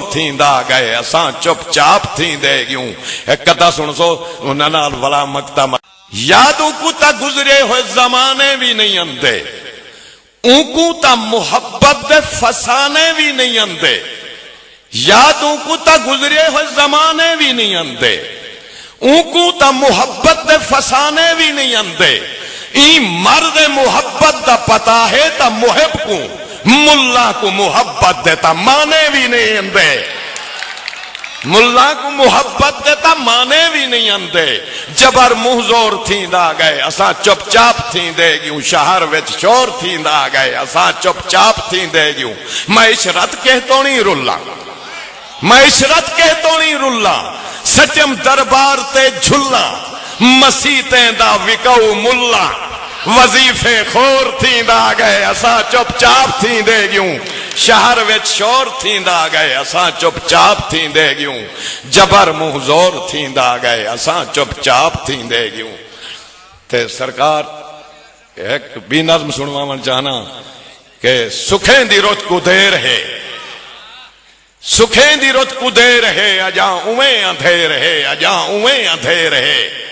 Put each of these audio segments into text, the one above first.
थींदा गए असां चुपचाप थींदे गियूं। एक कथा सुन सो उन्हां नाल वला मकता यादों को ता गुजरे हुए जमाने भी नहीं आंदे, ऊकू ता मुहब्बत दे फसाने भी नहीं आंदे। यादों को ता गुजरे हुए जमाने भी नहीं आंदे, ऊकू ता मुहब्बत दे फसाने भी नहीं आंदे। ई मर्द मुहब्बत दा पता है ता मुहिब को मुल्ला को मुहब्बत देता माने भी नहीं आंदे, मुल्ला को मुहब्बत देता माने भी नहीं आंदे। जबर मुंह जोर थींदा गए असां चुपचाप थींदे गियूं। शहर विच शोर थींदा गए असां चुपचाप थींदे गियूं। मैं इशरत कहतो नहीं रुल्ला, मैं इशरत कहतो नहीं रुल्ला। सचम दरबार ते झुल्ला, मसीतें दा विकऊ मुल्ला। वजीफे खोर थींदा गए असां चुपचाप थींदे गियूं। शहर विच शोर थींदा गए असां चुपचाप थींदे गियूं। जबर मुंह जोर थींदा गए असां चुपचाप थींदे गियूं। ते सरकार एक भी नज़्म सुनवावण चाहना कि सुखें दी रुत को देर है, सुखें दी रुत को देर है। अजा उवें अंधेर है, अजा उवें अंधेर है।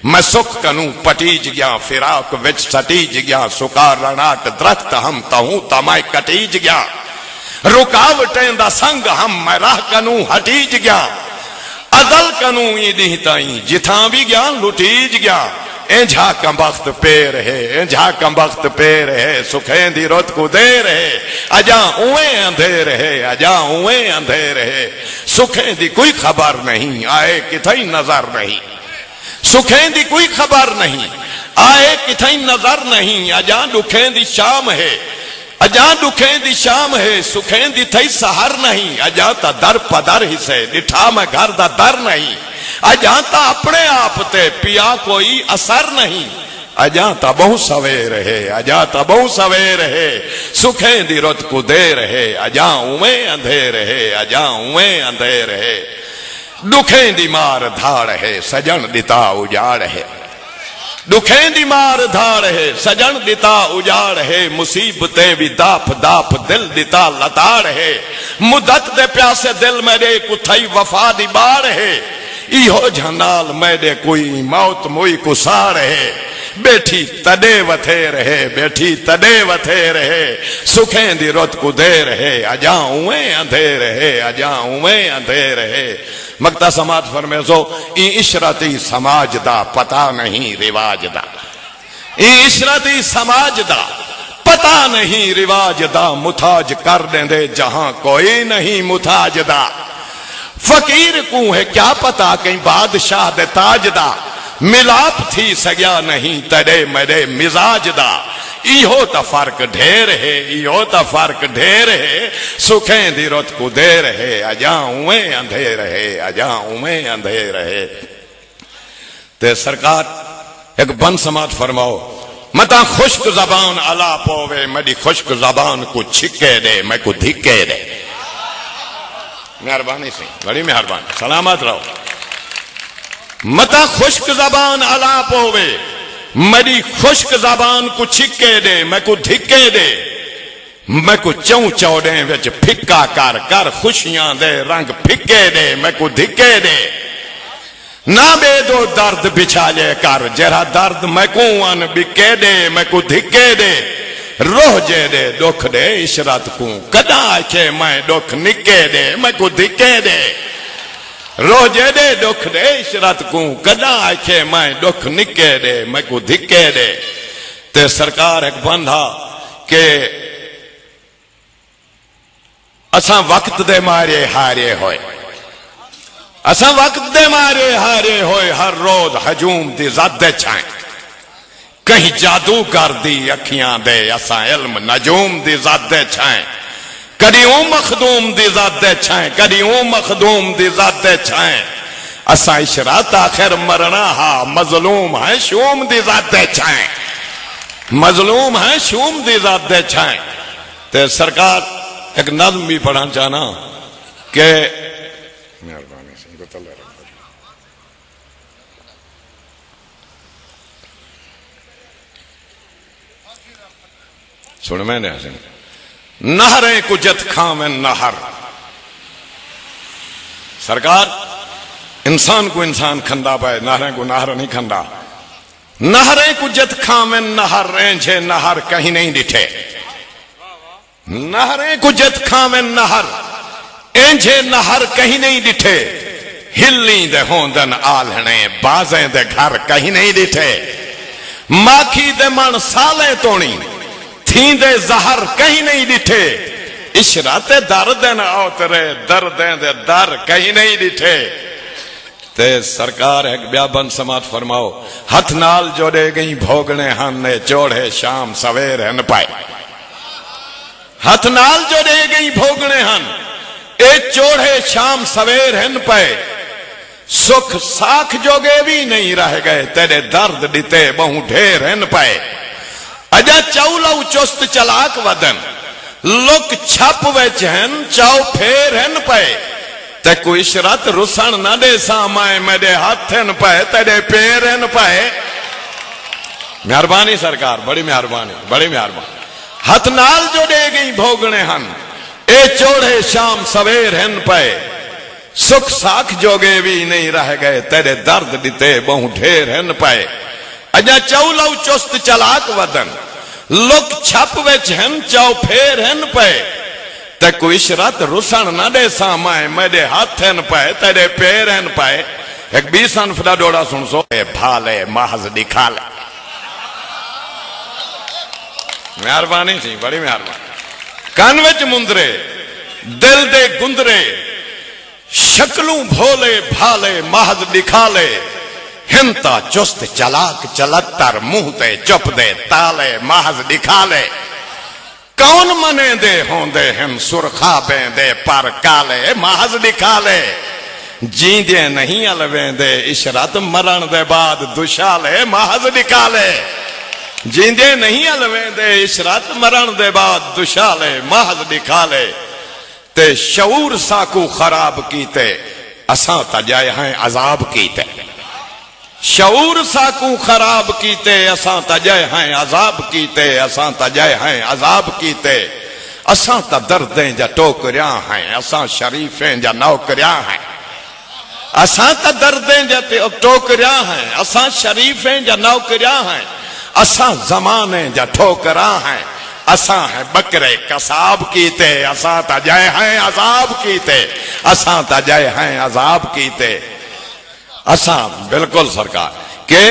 मैं सुख कनू पटीज गया फिराक विच सटीज गया। सुकार रणाट दरख्त हम तहूं तमाय कटीज गया। रुकावटें दा संग हम मैं राह कनू हटीज गया। अदल कनू ईदी ताई जिथां भी गया लुटीज गया। एझा कंबख्त पेर है, एझा कंबख्त पेर है। सुखें दी रुत को देर है, अजा उवें अंधेर है, अजा उवें अंधेर है। सुखें दी कोई खबर नहीं, आए किथई नजर नहीं। सुखें दी कोई खबर नहीं, आए किथई नजर नहीं। अजा दुखें दी शाम है, अजा दुखें दी शाम है। सुखें दी थई सहर नहीं, अजा ता दर पदर हिस्से डिठा मैं घर दा दर नहीं। अजा ता अपने आप ते पिया कोई असर नहीं। अजा ता बहु सवेर है, अजा ता बहु सवेर है। सुखें दी रुत को देर है, अजा उवें अंधेर है, अजा उवें अंधेर है। दुखें दी मार धाड़ है, सजन दिता उजाड़ है। दुखें दी मार धाड़ है, सजन दिता उजाड़ है। मुसीबतें भी दाप दाप दिल दिता लताड़ है। मुद्दत दे प्यासे दिल मेरे कुथई वफा दी बाड़ है। इहो झनाल मेरे कोई मौत मोई कुसार है। बैठी तदे वथे रहे, बैठी तदे वथे रहे। सुखें दी रुत को देर है, अजा उवें अंधेर है, अजा उवें अंधेर है। मकता समाज फरमे सो ई इशरती समाज दा पता नहीं रिवाज दा। ई इशरती समाज दा पता नहीं रिवाज दा। मुताज कर देंदे जहां कोई नहीं मुताज दा। फकीर को है क्या पता कहीं बादशाह दे ताज दा। मिलाप थी सग्या नहीं तड़े मेरे मिजाज दा। इहो ता फर्क ढेर है, इहो ता फर्क ढेर है। सुखें दी रुत को देर है, अजा उवें अंधेर है, अजा उवें अंधेर है। ते सरकार एक बन समाज फरमाओ मता खुश्क जबान अला पोवे मेरी खुश्क जबान को छिके दे मैं को धिके दे। मेहरबानी से बड़ी मेहरबानी, सलामत रहो। मता खुश्क जबान अला पोवे मेरी खुश्क जबान को छिके दे मैं को धिके दे। मैं को चौं चौड़े विच फिक्का कर कर खुशियां दे रंग फिके दे मैं को धिके दे। ना बेदो दर्द बिछाले कर जरा दर्द मैं को अन बिके दे मैं को धिके दे। रोह जे दे दुख दे इशरत को कदा आखे मैं दुख निके दे मैं को धिके दे। रोजे दे दुख दे इशरत को कदा आखे मैं दुख निके दे मैं को धिके दे। ते सरकार एक बंधा के असा वक्त दे मारे हारे होए, असा वक्त दे मारे हारे होए। हर रोज हजूम दी ज़द छाए कहीं जादू कर दी अखियां दे। असा इल्म नजूम दी ज़द छाए कदी ओ मखदूम दी ज़द छाए, कदी ओ मखदूम दी ज़द छाए। असा इशरत आखिर मरना हा मजलूम है शूम दी ज़द छाए, मजलूम है शूम दी ज़द छाए। ते सरकार एक नज़्म भी पढ़ना चाहना के मेहरबानी से सुन मैंने नहरें कुजत खामें नहर सरकार इंसान को इंसान खंदा पाए, नहरें को नहर नहीं खंदा। नहरें को जत खावे नहर रेंझे नहर कहीं नहीं डिठे। नहरें को जत खावे नहर एंझे नहर कहीं नहीं डिठे। हिल्ली दे होंदन आलने बाजें दे घर कहीं नहीं डिठे। माखी दे मन साले तोणी थी दे जहर कहीं नहीं डिठे। इशराते दर्द न आवतरे दर्द दे दर कहीं नहीं डिठे। ते सरकार एक ब्याबन समात फरमाओ, हथ नाल जोड़े गई भोगने हन ने चोड़े शाम सवेर हन पाए। हथ नाल जोड़े गई भोगने हन ए चोड़े शाम सवेर हन पाए। सुख साख जोगे भी नहीं रह गए तेरे दर्द दिते बहु ढेर हन पाए। अजा चौलऊ चुस्त चलाक वदन लोक छप विच हन चाउ फेर हन पाए। ते कोई इशरत रुसन न दे सामाए मेरे हाथन पाए तेरे पैरन पाए। मेहरबानी सरकार, बड़ी मेहरबानी, बड़ी मेहरबानी। हथ नाल जोड़े गई भोगने हन ए चोड़े शाम सवेर हन पाए। सुख साख जोगे भी नहीं रह गए तेरे दर्द दिते बहु ढेर हन पाए। अजा चौलऊ चुस्त चलाक वदन लोक छप विच हन चाउ फेर हन पाए। ते कोई इशरत रुसन न दे सामाए मेरे हाथन पाए तेरे पैरन पाए। एक 20 अनफदा डोड़ा सुन सो भाले महज दिखाले। मेहरबानी सी, बड़ी मेहरबानी। कान विच मुंदरे दिल दे गुंदरे शक्लू भोले भाले महज दिखाले। हिंता चुस्त चलाक चलत्तर मुंह ते चुप दे ताले महज दिखाले। कौन मने दे होंदे हम सुरखा बेंदे पर काले महज दिखाले। जींदे नहीं अलवेंदे इशरत मरण दे बाद दुशाले महज दिखाले। जींदे नहीं अलवेंदे इशरत मरण दे बाद दुशाले महज दिखाले। ते शऊर साकू खराब कीते असां तजाए हैं अजाब कीते। शऊर साकू खराब कीते असां तजय हैं अजाब कीते। असां तजय हैं अजाब कीते। असां त दर्दें जा टोकरियां हैं असां शरीफें जा नौकरियां हैं। असां त दर्दें जा टोकरियां हैं असां शरीफें जा नौकरियां हैं। असां जमाने जा ठोकरां हैं असां है बकरे कसाब कीते। असां तजय हैं अजाब कीते। असां तजय हैं अजाब कीते। असां बिल्कुल सरकार के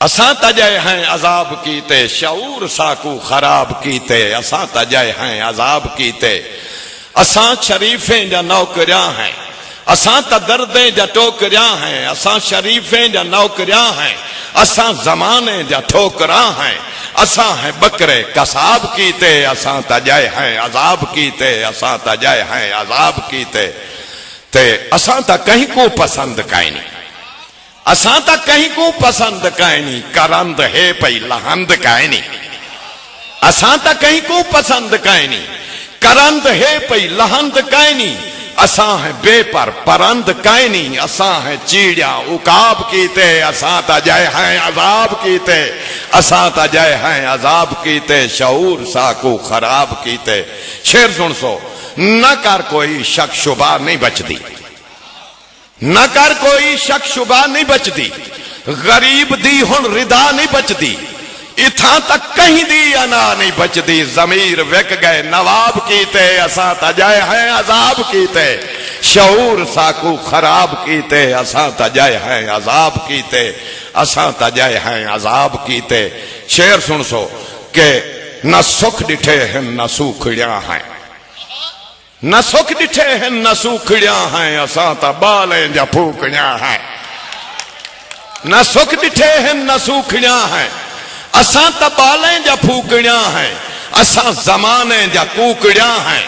असां तजय हैं अजाब कीते। शऊर साकू खराब कीते असां तजय हैं अजाब कीते। असां शरीफें जा नौकरियां हैं असां त दर्दें जा टोकरियां हैं। असां शरीफें जा नौकरियां हैं असां जमाने जा ठोकरां हैं। असां है बकरे कसाब कीते। असां तजय हैं अजाब कीते। असां तजय हैं अजाब कीते। ते असां त कहीं को पसंद कायनी। असां त कहीं को पसंद कायनी करंद है पई लहंद कायनी। असां त कहीं को पसंद कायनी करंद है पई लहंद कायनी। असां है बेपर परंद कायनी। असां है चीड़िया उकाब कीते। असां त जय हैं अजाब कीते। असां त जय हैं अजाब कीते। शऊर साकू खराब कीते। शेर सुन सो, न कर कोई शक शुबा नहीं बचती। न कर कोई शक शुबा नहीं बचती। गरीब दी हुन रिदा नहीं बचती। इथां तक कहीं दी अना नहीं बचती। जमीर विक गए नवाब कीते। असां तजय हैं अजाब कीते। शऊर साकू खराब कीते। असां तजय हैं अजाब कीते। असां तजय हैं अजाब कीते। शेर सुन सो के न सुख डिठे हैं न सूखड़ियां हैं। न सुख डिठे हैं न सूखड़ियां हैं असां त बालें जा फूकड़ियां हैं। न सुख डिठे हैं न सूखड़ियां हैं असां त बालें जा फूकड़ियां हैं। असां जमाने जा कूकड़ियां हैं।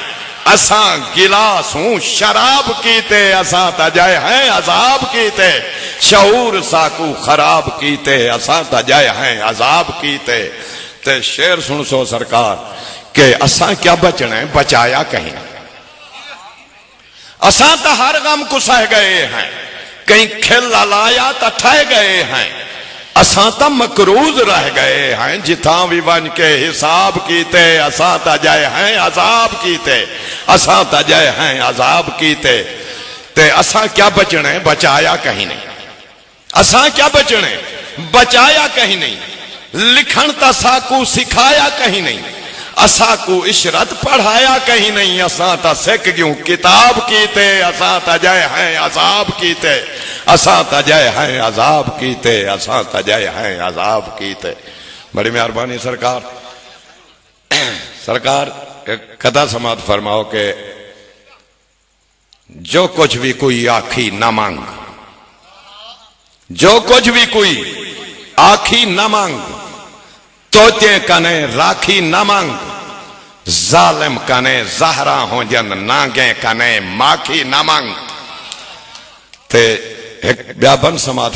असां गिलासूं शराब कीते। असां तजय हैं अजाब कीते। शऊर साकू खराब कीते। असां तजय हैं अजाब कीते। ते शेर सुन सो सरकार के असां क्या बचना है बचाया कहीं। असां तो हर गम को सह गए हैं। कहीं खिल लाया तो ठह गए हैं। असां तो मकरूज रह गए हैं। जिथा भी बन के हिसाब कीते। असां तजय हैं अजाब कीते। असां तजय हैं अजाब कीते। ते असा क्या बचना है, बचाया कहीं नहीं। असा क्या बचना है, बचाया कहीं नहीं। लिखण तो साकू सिखाया कहीं नहीं, असा को इशरत पढ़ाया कहीं नहीं। असा तो सिख क्यों किताब कीते, असा तो जय हैं अजाब कीते, असा तो जय हैं अजाब कीते, असा तो जय हैं अजाब कीते। बड़ी मेहरबानी सरकार। सरकार एक कथा समात फरमाओ के जो कुछ भी कोई आखी न मांग, जो कुछ भी कोई आखी न मांग, तोते कने राखी न मांग, जालिम कने जहरा हो जन, नागे कने माखी न मांग। ते एक ब्याबन समात